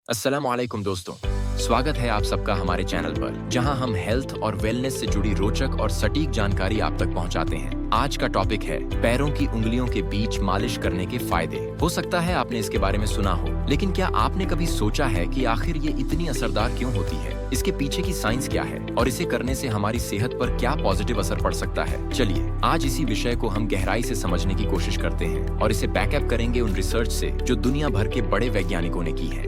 अस्सलामुअलैकुम दोस्तों, स्वागत है आप सबका हमारे चैनल पर, जहां हम हेल्थ और वेलनेस से जुड़ी रोचक और सटीक जानकारी आप तक पहुंचाते हैं। आज का टॉपिक है पैरों की उंगलियों के बीच मालिश करने के फायदे। हो सकता है आपने इसके बारे में सुना हो, लेकिन क्या आपने कभी सोचा है कि आखिर ये इतनी असरदार क्यों होती है? इसके पीछे की साइंस क्या है और इसे करने से हमारी सेहत पर क्या पॉजिटिव असर पड़ सकता है? चलिए आज इसी विषय को हम गहराई से समझने की कोशिश करते हैं और इसे बैकअप करेंगे उन रिसर्च से जो दुनिया भर के बड़े वैज्ञानिकों ने की है।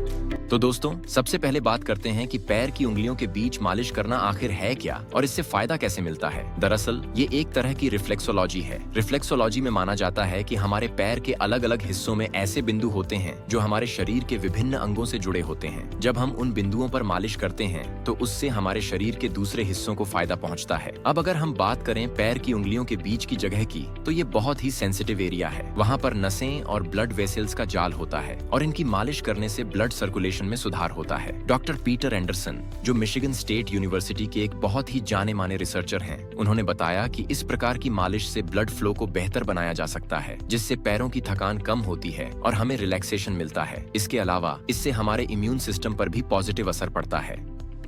तो दोस्तों, सबसे पहले बात करते हैं कि पैर की उंगलियों के बीच मालिश करना आखिर है क्या और इससे फायदा कैसे मिलता है। दरअसल ये एक तरह की रिफ्लेक्सोलॉजी है। रिफ्लेक्सोलॉजी में माना जाता है कि हमारे पैर के अलग अलग हिस्सों में ऐसे बिंदु होते हैं जो हमारे शरीर के विभिन्न अंगों से जुड़े होते हैं। जब हम उन बिंदुओं पर मालिश करते हैं तो उससे हमारे शरीर के दूसरे हिस्सों को फायदा पहुंचता है। अब अगर हम बात करें पैर की उंगलियों के बीच की जगह की, तो ये बहुत ही सेंसिटिव एरिया है। वहाँ पर नसें और ब्लड वेसल्स का जाल होता है और इनकी मालिश करने से ब्लड सर्कुलेशन में सुधार होता है। डॉक्टर पीटर एंडरसन, जो मिशिगन स्टेट यूनिवर्सिटी के एक बहुत ही जाने माने रिसर्चर हैं, उन्होंने बताया कि इस प्रकार की मालिश से ब्लड फ्लो को बेहतर बनाया जा सकता है, जिससे पैरों की थकान कम होती है और हमें रिलैक्सेशन मिलता है। इसके अलावा इससे हमारे इम्यून सिस्टम पर भी पॉजिटिव असर पड़ता है।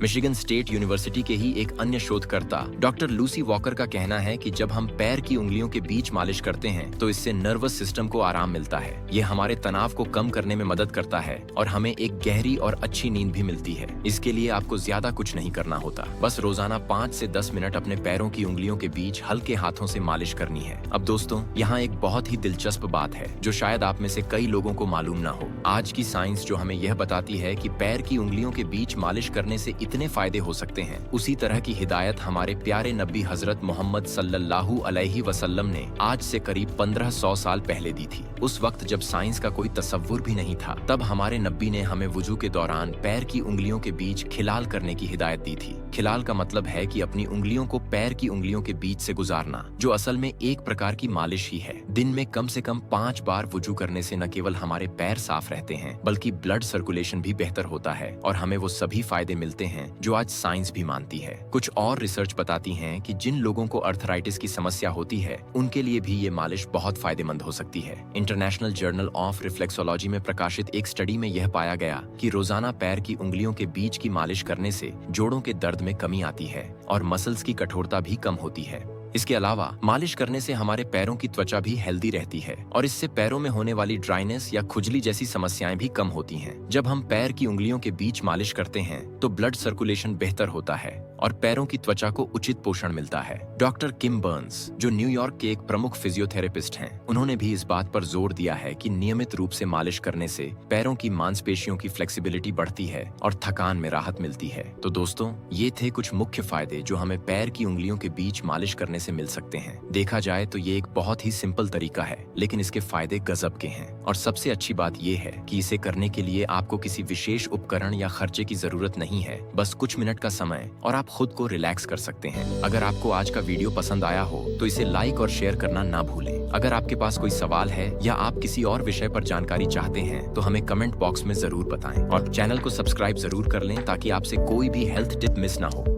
मिशिगन स्टेट यूनिवर्सिटी के ही एक अन्य शोधकर्ता डॉक्टर लूसी वॉकर का कहना है कि जब हम पैर की उंगलियों के बीच मालिश करते हैं तो इससे नर्वस सिस्टम को आराम मिलता है। ये हमारे तनाव को कम करने में मदद करता है और हमें एक गहरी और अच्छी नींद भी मिलती है। इसके लिए आपको ज्यादा कुछ नहीं करना होता, बस रोजाना 5 से 10 मिनट अपने पैरों की उंगलियों के बीच हल्के हाथों से मालिश करनी है। अब दोस्तों, यहाँ एक बहुत ही दिलचस्प बात है जो शायद आप में से कई लोगों को मालूम ना हो। आज की साइंस जो हमें यह बताती है कि पैर की उंगलियों के बीच मालिश करने से इतने फायदे हो सकते हैं, उसी तरह की हिदायत हमारे प्यारे नबी हजरत मोहम्मद सल्लल्लाहु अलैहि वसल्लम ने आज से करीब 1500 साल पहले दी थी। उस वक्त जब साइंस का कोई तसव्वुर भी नहीं था, तब हमारे नबी ने हमें वुजू के दौरान पैर की उंगलियों के बीच खिलाल करने की हिदायत दी थी। खिलाल का मतलब है कि अपनी उंगलियों को पैर की उंगलियों के बीच से गुजारना, जो असल में एक प्रकार की मालिश ही है। दिन में कम से कम 5 बार वुजू करने से न केवल हमारे पैर साफ रहते हैं, बल्कि ब्लड सर्कुलेशन भी बेहतर होता है और हमें वो सभी फायदे मिलते हैं जो आज साइंस भी मानती है। कुछ और रिसर्च बताती हैं कि जिन लोगों को अर्थराइटिस की समस्या होती है, उनके लिए भी ये मालिश बहुत फायदेमंद हो सकती है। इंटरनेशनल जर्नल ऑफ रिफ्लेक्सोलॉजी में प्रकाशित एक स्टडी में यह पाया गया कि रोजाना पैर की उंगलियों के बीच की मालिश करने से जोड़ों के दर्द में कमी आती है और मसल्स की कठोरता भी कम होती है। इसके अलावा मालिश करने से हमारे पैरों की त्वचा भी हेल्दी रहती है और इससे पैरों में होने वाली ड्राइनेस या खुजली जैसी समस्याएं भी कम होती हैं। जब हम पैर की उंगलियों के बीच मालिश करते हैं तो ब्लड सर्कुलेशन बेहतर होता है और पैरों की त्वचा को उचित पोषण मिलता है। डॉक्टर किम बर्न्स, जो न्यूयॉर्क के एक प्रमुख फिजियोथेरेपिस्ट हैं, उन्होंने भी इस बात पर जोर दिया है कि नियमित रूप से मालिश करने से पैरों की मांसपेशियों की फ्लेक्सिबिलिटी बढ़ती है और थकान में राहत मिलती है। तो दोस्तों, ये थे कुछ मुख्य फायदे जो हमें पैर की उंगलियों के बीच मालिश करने से मिल सकते हैं। देखा जाए तो ये एक बहुत ही सिंपल तरीका है, लेकिन इसके फायदे गजब के हैं। और सबसे अच्छी बात ये है कि इसे करने के लिए आपको किसी विशेष उपकरण या खर्चे की जरूरत नहीं है, बस कुछ मिनट का समय और आप खुद को रिलैक्स कर सकते हैं। अगर आपको आज का वीडियो पसंद आया हो तो इसे लाइक और शेयर करना ना भूलें। अगर आपके पास कोई सवाल है या आप किसी और विषय पर जानकारी चाहते हैं तो हमें कमेंट बॉक्स में जरूर बताएं और चैनल को सब्सक्राइब जरूर कर लें ताकि आपसे कोई भी हेल्थ टिप मिस ना हो।